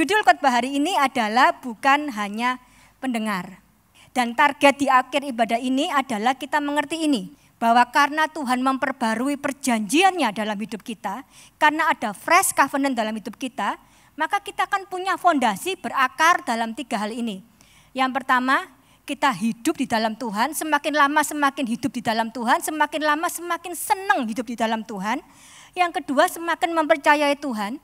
Judul khotbah hari ini adalah bukan hanya pendengar. Dan target di akhir ibadah ini adalah kita mengerti ini. Bahwa karena Tuhan memperbarui perjanjiannya dalam hidup kita. Karena ada fresh covenant dalam hidup kita. Maka kita akan punya fondasi berakar dalam 3 hal ini. Yang pertama, kita hidup di dalam Tuhan. Semakin lama semakin hidup di dalam Tuhan. Semakin lama semakin senang hidup di dalam Tuhan. Yang kedua, semakin mempercayai Tuhan.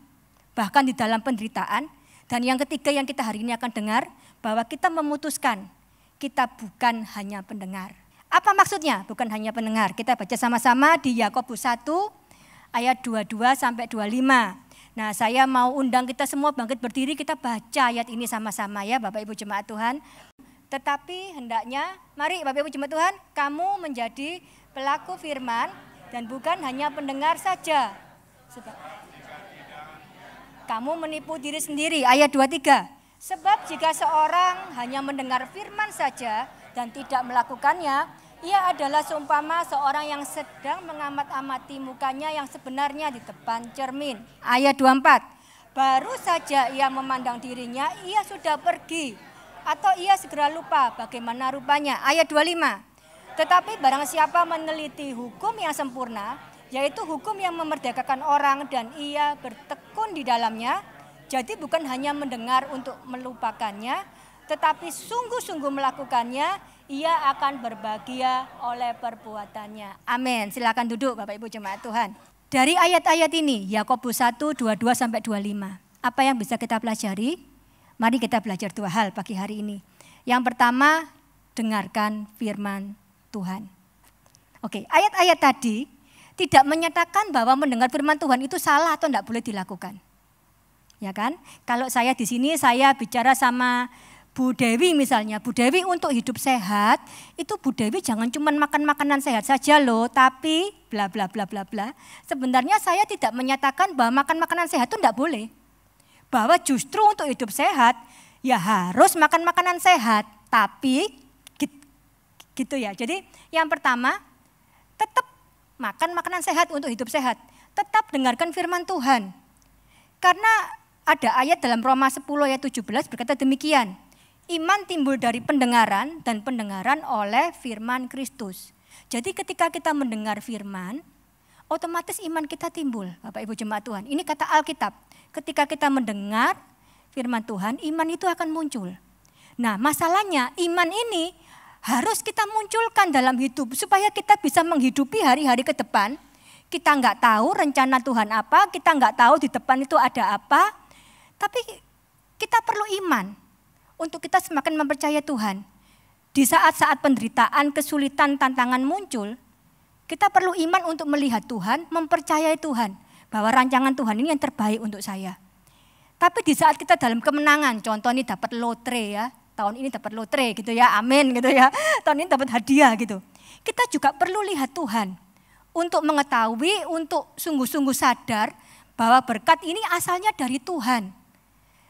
Bahkan di dalam penderitaan. Dan yang ketiga yang kita hari ini akan dengar, bahwa kita memutuskan kita bukan hanya pendengar. Apa maksudnya bukan hanya pendengar? Kita baca sama-sama di Yakobus 1 ayat 22 sampai 25. Nah, saya mau undang kita semua bangkit berdiri, kita baca ayat ini sama-sama ya Bapak Ibu Jemaat Tuhan. Tetapi hendaknya, mari Bapak Ibu Jemaat Tuhan, kamu menjadi pelaku firman dan bukan hanya pendengar saja. Kamu menipu diri sendiri, ayat 23. Sebab jika seorang hanya mendengar firman saja dan tidak melakukannya, ia adalah seumpama seorang yang sedang mengamat-amati mukanya yang sebenarnya di depan cermin. Ayat 24. Baru saja ia memandang dirinya, ia sudah pergi. Atau ia segera lupa bagaimana rupanya. Ayat 25. Tetapi barang siapa meneliti hukum yang sempurna, yaitu hukum yang memerdekakan orang dan ia bertekun di dalamnya, jadi bukan hanya mendengar untuk melupakannya, tetapi sungguh-sungguh melakukannya, ia akan berbahagia oleh perbuatannya. Amin. Silakan duduk Bapak Ibu Jemaat Tuhan. Dari ayat-ayat ini, Yakobus 1, 22 sampai 25. Apa yang bisa kita pelajari? Mari kita belajar 2 hal pagi hari ini. Yang pertama, dengarkan firman Tuhan. Oke, ayat-ayat tadi tidak menyatakan bahwa mendengar firman Tuhan itu salah atau tidak boleh dilakukan. Ya kan? Kalau saya di sini saya bicara sama Bu Dewi misalnya. Bu Dewi untuk hidup sehat, itu Bu Dewi jangan cuma makan makanan sehat saja loh, tapi bla bla bla bla bla. Sebenarnya saya tidak menyatakan bahwa makan makanan sehat itu tidak boleh. Bahwa justru untuk hidup sehat ya harus makan makanan sehat, tapi gitu ya. Jadi yang pertama, tetap makan makanan sehat untuk hidup sehat. Tetap dengarkan firman Tuhan. Karena ada ayat dalam Roma 10 ayat 17 berkata demikian. Iman timbul dari pendengaran dan pendengaran oleh firman Kristus. Jadi ketika kita mendengar firman, otomatis iman kita timbul. Bapak Ibu Jemaat Tuhan. Ini kata Alkitab. Ketika kita mendengar firman Tuhan, iman itu akan muncul. Nah, masalahnya iman ini harus kita munculkan dalam hidup supaya kita bisa menghidupi hari-hari ke depan. Kita nggak tahu rencana Tuhan apa, kita nggak tahu di depan itu ada apa. Tapi kita perlu iman untuk kita semakin mempercayai Tuhan. Di saat-saat penderitaan, kesulitan, tantangan muncul, kita perlu iman untuk melihat Tuhan, mempercayai Tuhan. Bahwa rancangan Tuhan ini yang terbaik untuk saya. Tapi di saat kita dalam kemenangan, contoh ini dapat lotre ya. Tahun ini dapat lotre gitu ya, amin gitu ya. Tahun ini dapat hadiah gitu. Kita juga perlu lihat Tuhan untuk mengetahui, untuk sungguh-sungguh sadar bahwa berkat ini asalnya dari Tuhan.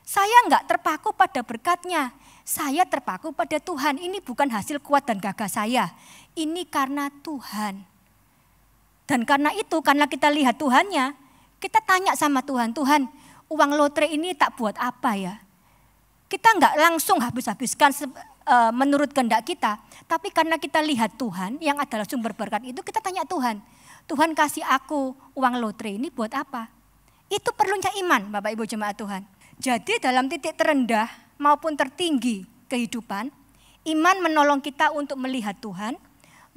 Saya enggak terpaku pada berkatnya, saya terpaku pada Tuhan. Ini bukan hasil kuat dan gagah saya, ini karena Tuhan. Dan karena itu, karena kita lihat Tuhannya, kita tanya sama Tuhan, Tuhan uang lotre ini tak buat apa ya? Kita enggak langsung habis-habiskan menurut kehendak kita. Tapi karena kita lihat Tuhan yang adalah sumber berkat itu, kita tanya Tuhan. Tuhan kasih aku uang lotre ini buat apa? Itu perlunya iman Bapak Ibu Jemaat Tuhan. Jadi dalam titik terendah maupun tertinggi kehidupan, iman menolong kita untuk melihat Tuhan,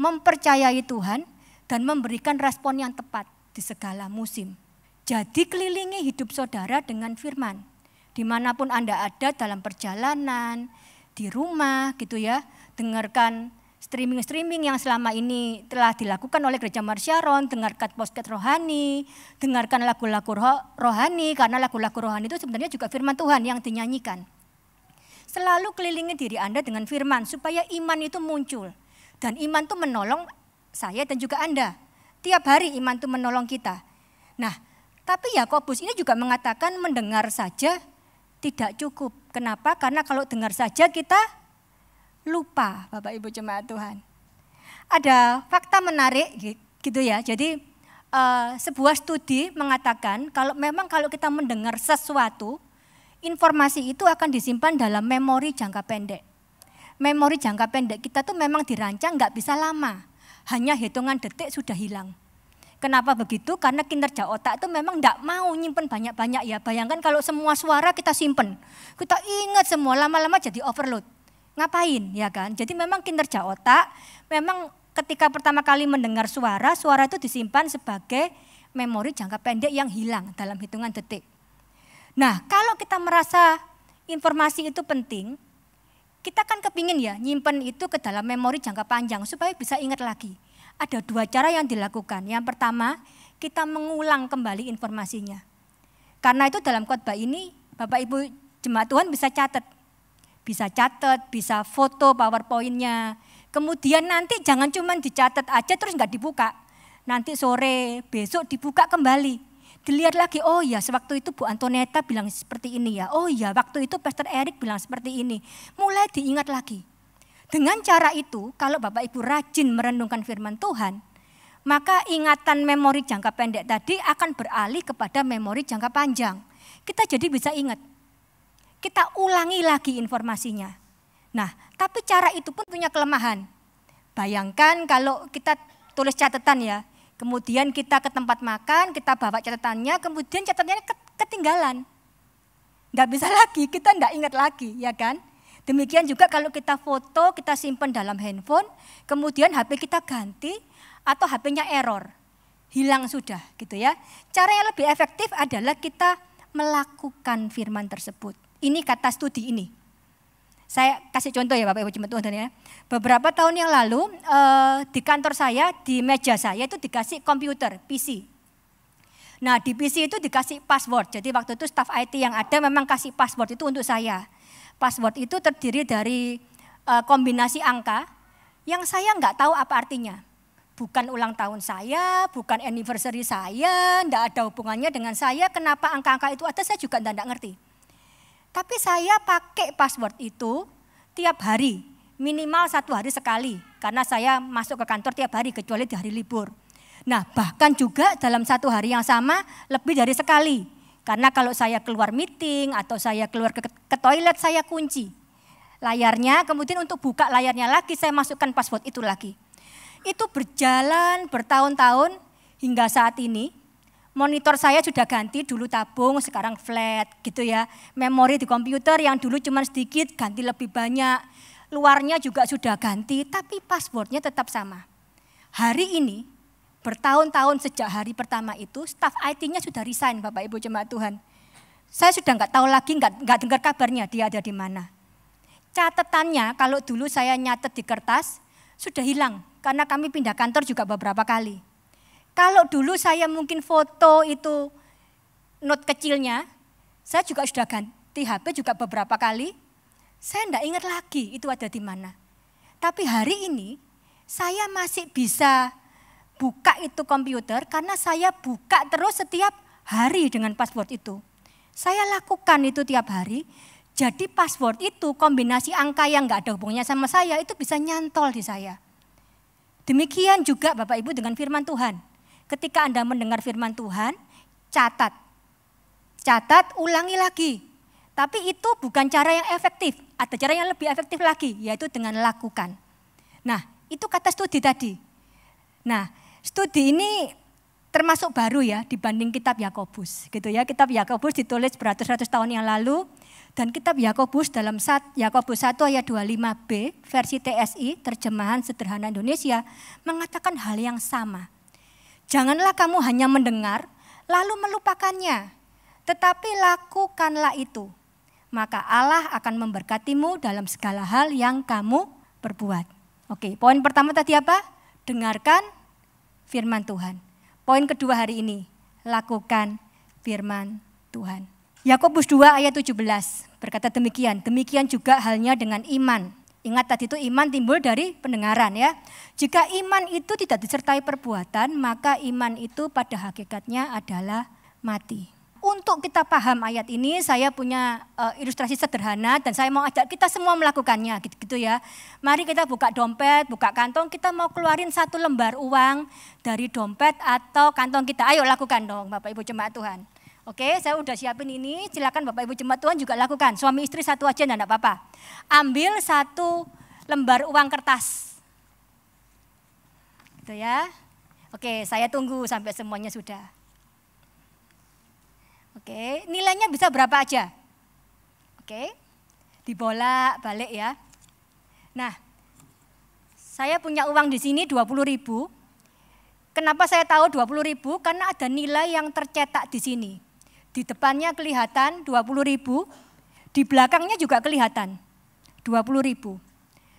mempercayai Tuhan, dan memberikan respon yang tepat di segala musim. Jadi kelilingi hidup saudara dengan firman. Dimanapun Anda ada dalam perjalanan, di rumah gitu ya, dengarkan streaming-streaming yang selama ini telah dilakukan oleh Gereja Marsyaron, dengarkan podcast rohani, dengarkan lagu-lagu rohani, karena lagu-lagu rohani itu sebenarnya juga firman Tuhan yang dinyanyikan. Selalu kelilingi diri Anda dengan firman supaya iman itu muncul. Dan iman itu menolong saya dan juga Anda. Tiap hari iman itu menolong kita. Nah, tapi Yakobus ini juga mengatakan mendengar saja tidak cukup. Kenapa? Karena kalau dengar saja kita lupa, Bapak Ibu Jemaat Tuhan. Ada fakta menarik gitu ya. Jadi sebuah studi mengatakan kalau memang kalau kita mendengar sesuatu informasi itu akan disimpan dalam memori jangka pendek. Memori jangka pendek kita tuh memang dirancang nggak bisa lama, hanya hitungan detik sudah hilang. Kenapa begitu? Karena kinerja otak itu memang nggak mau nyimpen banyak-banyak ya. Bayangkan kalau semua suara kita simpen, kita ingat semua, lama-lama jadi overload. Ngapain ya kan? Jadi memang kinerja otak, memang ketika pertama kali mendengar suara itu disimpan sebagai memori jangka pendek yang hilang dalam hitungan detik. Nah, kalau kita merasa informasi itu penting, kita kan kepingin ya nyimpen itu ke dalam memori jangka panjang supaya bisa ingat lagi. Ada 2 cara yang dilakukan. Yang pertama, kita mengulang kembali informasinya. Karena itu dalam khotbah ini, Bapak Ibu jemaat Tuhan bisa catat. Bisa foto PowerPoint-nya. Kemudian nanti jangan cuma dicatat aja terus nggak dibuka. Nanti sore, besok dibuka kembali. Dilihat lagi, oh ya sewaktu itu Bu Antoneta bilang seperti ini ya. Oh ya waktu itu Pastor Erik bilang seperti ini. Mulai diingat lagi. Dengan cara itu, kalau Bapak Ibu rajin merenungkan firman Tuhan, maka ingatan memori jangka pendek tadi akan beralih kepada memori jangka panjang. Kita jadi bisa ingat. Kita ulangi lagi informasinya. Nah, tapi cara itu pun punya kelemahan. Bayangkan kalau kita tulis catatan ya, kemudian kita ke tempat makan, kita bawa catatannya, kemudian catatannya ketinggalan. Nggak bisa lagi, kita nggak ingat lagi, ya kan? Demikian juga kalau kita foto, kita simpan dalam handphone, kemudian HP kita ganti atau HP-nya error, hilang sudah gitu ya. Cara yang lebih efektif adalah kita melakukan firman tersebut. Ini kata studi ini. Saya kasih contoh ya Bapak Ibu jemaat Tuhan ya. Beberapa tahun yang lalu di kantor saya, di meja saya itu dikasih komputer, PC. Nah di PC itu dikasih password. Jadi waktu itu staf IT yang ada memang kasih password itu untuk saya. Password itu terdiri dari kombinasi angka yang saya nggak tahu apa artinya. Bukan ulang tahun saya, bukan anniversary saya, enggak ada hubungannya dengan saya. Kenapa angka-angka itu ada saya juga enggak ngerti. Tapi saya pakai password itu tiap hari, minimal 1 hari sekali. Karena saya masuk ke kantor tiap hari kecuali di hari libur. Nah bahkan juga dalam 1 hari yang sama lebih dari sekali. Karena kalau saya keluar meeting atau saya keluar ke toilet saya kunci layarnya. Kemudian untuk buka layarnya lagi saya masukkan password itu lagi. Itu berjalan bertahun-tahun hingga saat ini. Monitor saya sudah ganti, dulu tabung, sekarang flat gitu ya. Memori di komputer yang dulu cuma sedikit, ganti lebih banyak. Luarnya juga sudah ganti, tapi passwordnya tetap sama. Hari ini, bertahun-tahun sejak hari pertama itu, staf IT-nya sudah resign Bapak Ibu jemaat Tuhan. Saya sudah nggak tahu lagi, nggak dengar kabarnya dia ada di mana. Catatannya kalau dulu saya nyatet di kertas, sudah hilang. Karena kami pindah kantor juga beberapa kali. Kalau dulu saya mungkin foto itu note kecilnya, saya juga sudah ganti HP juga beberapa kali, saya enggak ingat lagi itu ada di mana. Tapi hari ini saya masih bisa buka itu komputer karena saya buka terus setiap hari dengan password itu. Saya lakukan itu tiap hari, jadi password itu kombinasi angka yang enggak ada hubungannya sama saya itu bisa nyantol di saya. Demikian juga Bapak Ibu dengan firman Tuhan. Ketika Anda mendengar firman Tuhan, catat, ulangi lagi. Tapi itu bukan cara yang efektif, ada cara yang lebih efektif lagi, yaitu dengan lakukan. Nah, itu kata studi tadi. Nah, studi ini termasuk baru ya dibanding kitab Yakobus, gitu ya. Kitab Yakobus ditulis beratus-ratus tahun yang lalu, dan kitab Yakobus dalam Yakobus 1 ayat 25b, versi TSI, terjemahan sederhana Indonesia, mengatakan hal yang sama. Janganlah kamu hanya mendengar, lalu melupakannya, tetapi lakukanlah itu. Maka Allah akan memberkatimu dalam segala hal yang kamu perbuat. Oke, poin pertama tadi apa? Dengarkan firman Tuhan. Poin kedua hari ini, lakukan firman Tuhan. Yakobus 2 ayat 17 berkata demikian, demikian juga halnya dengan iman. Ingat tadi itu iman timbul dari pendengaran ya. Jika iman itu tidak disertai perbuatan, maka iman itu pada hakikatnya adalah mati. Untuk kita paham ayat ini, saya punya ilustrasi sederhana dan saya mau ajak kita semua melakukannya gitu ya. Mari kita buka dompet, buka kantong, kita mau keluarin 1 lembar uang dari dompet atau kantong kita. Ayo lakukan dong Bapak Ibu jemaat Tuhan. Oke, saya udah siapin ini, silakan Bapak Ibu jemaat Tuhan juga lakukan. Suami istri satu aja enggak apa-apa. Ambil 1 lembar uang kertas. Gitu ya. Oke, saya tunggu sampai semuanya sudah. Oke, nilainya bisa berapa aja? Oke, dibolak-balik ya. Nah, saya punya uang di sini 20.000. Kenapa saya tahu 20.000? Karena ada nilai yang tercetak di sini. Di depannya kelihatan 20.000, di belakangnya juga kelihatan 20.000.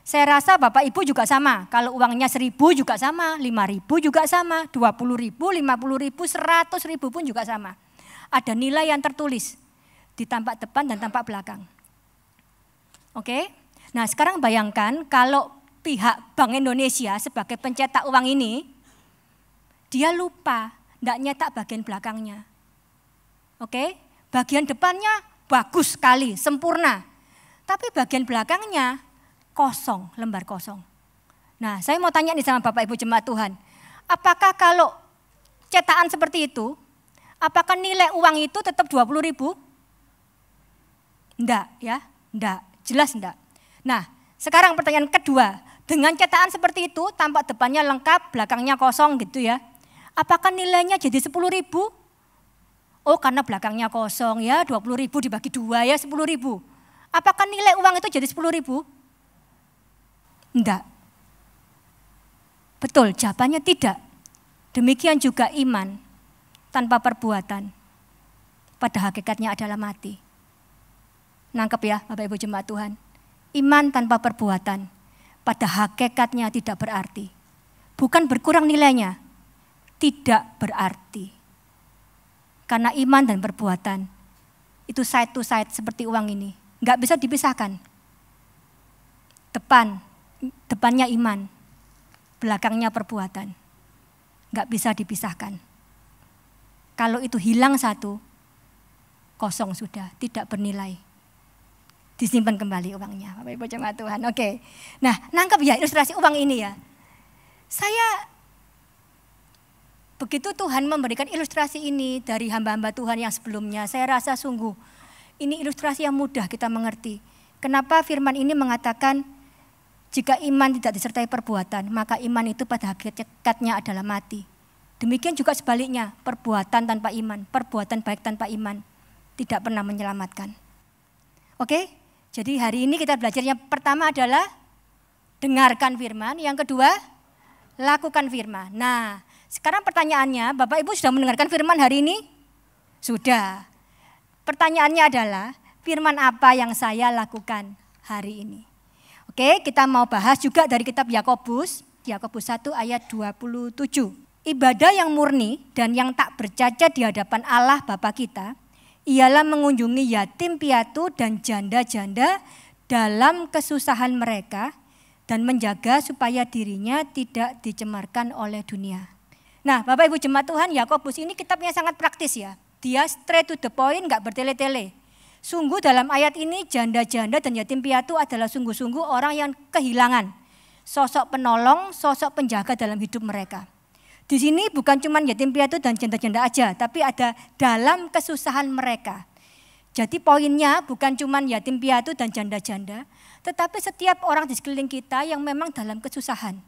Saya rasa Bapak Ibu juga sama, kalau uangnya 1.000 juga sama, 5.000 juga sama, 20.000, 50.000, 100.000 pun juga sama. Ada nilai yang tertulis di tampak depan dan tampak belakang. Oke, nah sekarang bayangkan kalau pihak Bank Indonesia sebagai pencetak uang ini, dia lupa, enggak nyetak bagian belakangnya. Oke, bagian depannya bagus sekali, sempurna. Tapi bagian belakangnya kosong, lembar kosong. Nah, saya mau tanya nih sama Bapak Ibu jemaat Tuhan. Apakah kalau cetakan seperti itu, apakah nilai uang itu tetap 20.000? Enggak ya, enggak, jelas enggak. Nah, sekarang pertanyaan kedua. Dengan cetakan seperti itu, tampak depannya lengkap, belakangnya kosong gitu ya. Apakah nilainya jadi 10.000? Oh karena belakangnya kosong ya, 20.000 dibagi 2 ya 10.000. Apakah nilai uang itu jadi 10.000? Enggak. Betul, jawabannya tidak. Demikian juga iman tanpa perbuatan pada hakikatnya adalah mati. Nangkep ya Bapak Ibu jemaat Tuhan. Iman tanpa perbuatan pada hakikatnya tidak berarti. Bukan berkurang nilainya, tidak berarti. Karena iman dan perbuatan itu side to side seperti uang ini. Enggak bisa dipisahkan. Depannya iman, belakangnya perbuatan. Enggak bisa dipisahkan. Kalau itu hilang satu, kosong sudah, tidak bernilai. Disimpan kembali uangnya, Bapak Ibu jemaat Tuhan. Oke. Nah, nangkep ya ilustrasi uang ini ya. Begitu Tuhan memberikan ilustrasi ini dari hamba-hamba Tuhan yang sebelumnya, saya rasa sungguh ini ilustrasi yang mudah kita mengerti. Kenapa firman ini mengatakan jika iman tidak disertai perbuatan, maka iman itu pada hakikatnya adalah mati. Demikian juga sebaliknya, perbuatan tanpa iman, perbuatan baik tanpa iman tidak pernah menyelamatkan. Oke, jadi hari ini kita belajarnya pertama adalah dengarkan firman, yang kedua lakukan firman. Nah, sekarang pertanyaannya, Bapak Ibu sudah mendengarkan firman hari ini? Sudah. Pertanyaannya adalah, firman apa yang saya lakukan hari ini? Oke, kita mau bahas juga dari kitab Yakobus 1 ayat 27. Ibadah yang murni dan yang tak bercacat di hadapan Allah Bapa kita, ialah mengunjungi yatim piatu dan janda-janda dalam kesusahan mereka dan menjaga supaya dirinya tidak dicemarkan oleh dunia. Nah, Bapak Ibu jemaat Tuhan, Yakobus ini kitabnya sangat praktis ya. Dia straight to the point, enggak bertele-tele. Sungguh dalam ayat ini janda-janda dan yatim piatu adalah sungguh-sungguh orang yang kehilangan sosok penolong, sosok penjaga dalam hidup mereka. Di sini bukan cuma yatim piatu dan janda-janda aja, tapi ada dalam kesusahan mereka. Jadi poinnya bukan cuma yatim piatu dan janda-janda, tetapi setiap orang di sekeliling kita yang memang dalam kesusahan.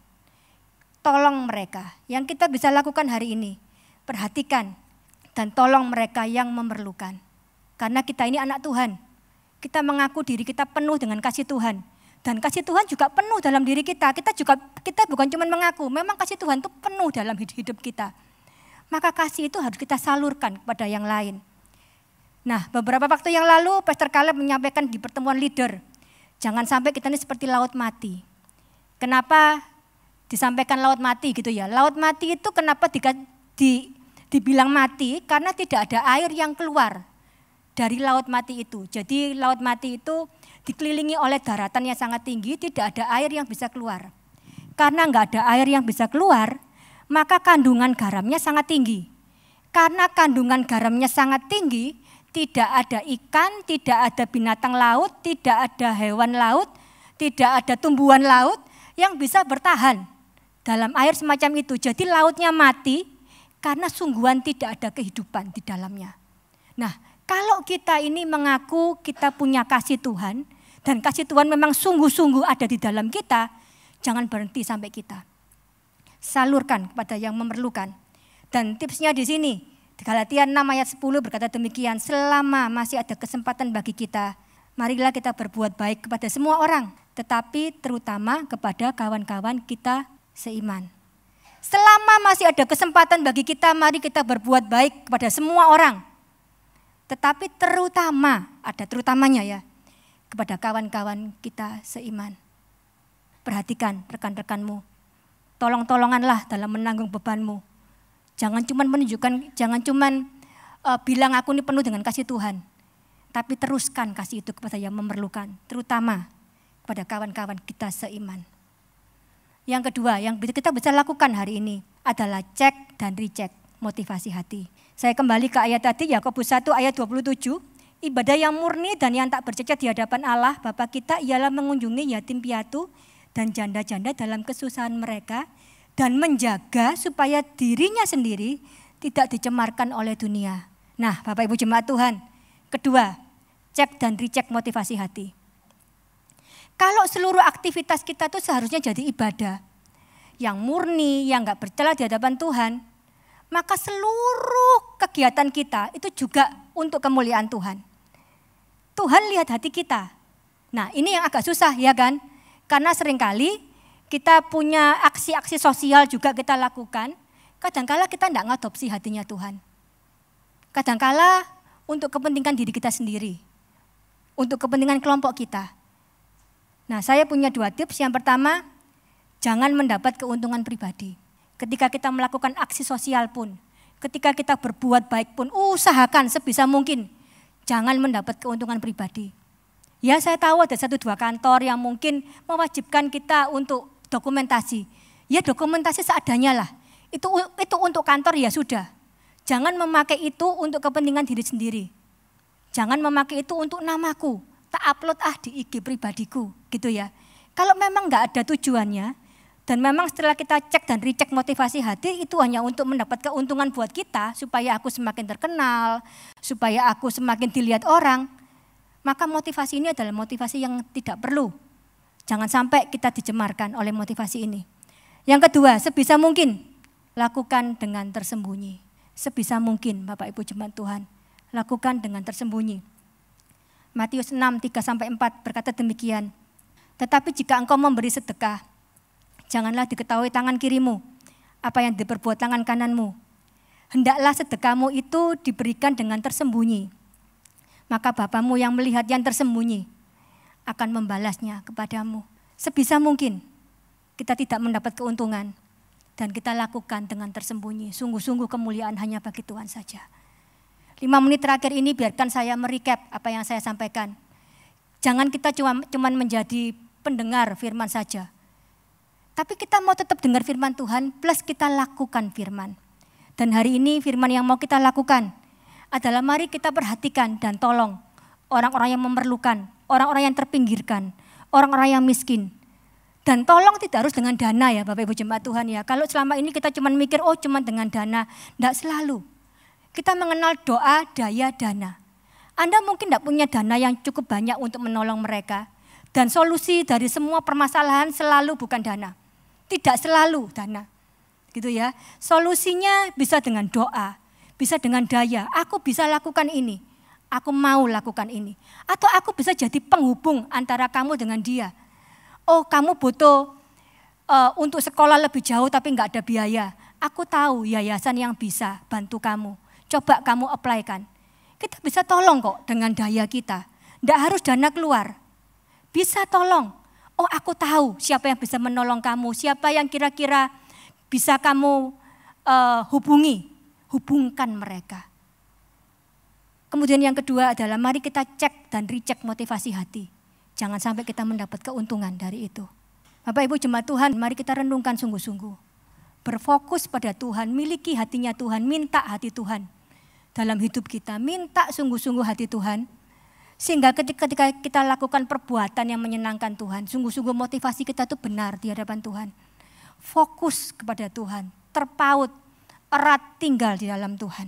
Tolong mereka, yang kita bisa lakukan hari ini, perhatikan dan tolong mereka yang memerlukan. Karena kita ini anak Tuhan, kita mengaku diri kita penuh dengan kasih Tuhan. Dan kasih Tuhan juga penuh dalam diri kita, kita bukan cuma mengaku, memang kasih Tuhan itu penuh dalam hidup kita. Maka kasih itu harus kita salurkan kepada yang lain. Nah, beberapa waktu yang lalu Pastor Caleb menyampaikan di pertemuan leader, jangan sampai kita ini seperti laut mati. Kenapa disampaikan laut mati gitu ya? Laut mati itu kenapa dibilang mati? Karena tidak ada air yang keluar dari laut mati itu. Jadi laut mati itu dikelilingi oleh daratan yang sangat tinggi, tidak ada air yang bisa keluar. Karena enggak ada air yang bisa keluar, maka kandungan garamnya sangat tinggi. Karena kandungan garamnya sangat tinggi, tidak ada ikan, tidak ada binatang laut, tidak ada hewan laut, tidak ada tumbuhan laut yang bisa bertahan dalam air semacam itu. Jadi lautnya mati karena sungguhan tidak ada kehidupan di dalamnya. Nah, kalau kita ini mengaku kita punya kasih Tuhan, dan kasih Tuhan memang sungguh-sungguh ada di dalam kita, jangan berhenti sampai kita. Salurkan kepada yang memerlukan. Dan tipsnya di sini, di Galatia 6 ayat 10 berkata demikian, selama masih ada kesempatan bagi kita, marilah kita berbuat baik kepada semua orang, tetapi terutama kepada kawan-kawan kita seiman. Selama masih ada kesempatan bagi kita, mari kita berbuat baik kepada semua orang. Tetapi terutama, ada terutamanya ya, kepada kawan-kawan kita seiman. Perhatikan rekan-rekanmu, tolong-tolonganlah dalam menanggung bebanmu. Jangan cuma menunjukkan, jangan cuma bilang aku ini penuh dengan kasih Tuhan. Tapi teruskan kasih itu kepada yang memerlukan, terutama kepada kawan-kawan kita seiman. Yang kedua, yang kita bisa lakukan hari ini adalah cek dan recheck motivasi hati. Saya kembali ke ayat tadi, Yakobus 1 ayat 27. Ibadah yang murni dan yang tak bercacat di hadapan Allah Bapa kita ialah mengunjungi yatim piatu dan janda-janda dalam kesusahan mereka dan menjaga supaya dirinya sendiri tidak dicemarkan oleh dunia. Nah, Bapak Ibu jemaat Tuhan, kedua, cek dan recheck motivasi hati. Kalau seluruh aktivitas kita itu seharusnya jadi ibadah yang murni, yang gak bercela di hadapan Tuhan, maka seluruh kegiatan kita itu juga untuk kemuliaan Tuhan. Tuhan lihat hati kita. Nah, ini yang agak susah ya kan? Karena seringkali kita punya aksi-aksi sosial juga kita lakukan. Kadangkala kita tidak ngadopsi hatinya Tuhan. Kadangkala untuk kepentingan diri kita sendiri. Untuk kepentingan kelompok kita. Nah, saya punya 2 tips. Yang pertama, jangan mendapat keuntungan pribadi. Ketika kita melakukan aksi sosial pun, ketika kita berbuat baik pun, usahakan sebisa mungkin jangan mendapat keuntungan pribadi. Ya, saya tahu ada 1-2 kantor yang mungkin mewajibkan kita untuk dokumentasi. Ya, dokumentasi seadanya lah. Itu untuk kantor ya sudah. Jangan memakai itu untuk kepentingan diri sendiri. Jangan memakai itu untuk namaku. Tak upload di IG pribadiku, gitu ya. Kalau memang nggak ada tujuannya, dan memang setelah kita cek dan recheck motivasi hati itu hanya untuk mendapat keuntungan buat kita, supaya aku semakin terkenal, supaya aku semakin dilihat orang, maka motivasi ini adalah motivasi yang tidak perlu. Jangan sampai kita dicemarkan oleh motivasi ini. Yang kedua, sebisa mungkin lakukan dengan tersembunyi. Sebisa mungkin Bapak Ibu jemaat Tuhan, lakukan dengan tersembunyi. Matius 6, 3-4 berkata demikian. Tetapi jika engkau memberi sedekah, janganlah diketahui tangan kirimu apa yang diperbuat tangan kananmu. Hendaklah sedekahmu itu diberikan dengan tersembunyi. Maka Bapamu yang melihat yang tersembunyi akan membalasnya kepadamu. Sebisa mungkin kita tidak mendapat keuntungan dan kita lakukan dengan tersembunyi. Sungguh-sungguh kemuliaan hanya bagi Tuhan saja. 5 menit terakhir ini biarkan saya merecap apa yang saya sampaikan. Jangan kita cuma menjadi pendengar firman saja. Tapi kita mau tetap dengar firman Tuhan plus kita lakukan firman. Dan hari ini firman yang mau kita lakukan adalah mari kita perhatikan dan tolong orang-orang yang memerlukan, orang-orang yang terpinggirkan, orang-orang yang miskin. Dan tolong tidak harus dengan dana ya Bapak Ibu jemaat Tuhan ya. Kalau selama ini kita cuma mikir cuma dengan dana, tidak selalu. Kita mengenal doa, daya, dana. Anda mungkin tidak punya dana yang cukup banyak untuk menolong mereka. Dan solusi dari semua permasalahan selalu bukan dana. Tidak selalu dana. Gitu ya. Solusinya bisa dengan doa, bisa dengan daya. Aku bisa lakukan ini. Aku mau lakukan ini. Atau aku bisa jadi penghubung antara kamu dengan dia. Oh, kamu butuh untuk sekolah lebih jauh tapi enggak ada biaya. Aku tahu yayasan yang bisa bantu kamu. Coba kamu apply-kan. Kita bisa tolong kok dengan daya kita. Tidak harus dana keluar. Bisa tolong. Oh, aku tahu siapa yang bisa menolong kamu. Siapa yang kira-kira bisa kamu hubungi. Hubungkan mereka. Kemudian yang kedua adalah mari kita cek dan recheck motivasi hati. Jangan sampai kita mendapat keuntungan dari itu. Bapak Ibu jemaat Tuhan, mari kita renungkan sungguh-sungguh. Berfokus pada Tuhan, miliki hatinya Tuhan, minta hati Tuhan. Dalam hidup kita, minta sungguh-sungguh hati Tuhan. Sehingga ketika kita lakukan perbuatan yang menyenangkan Tuhan, sungguh-sungguh motivasi kita itu benar di hadapan Tuhan. Fokus kepada Tuhan, terpaut, erat tinggal di dalam Tuhan.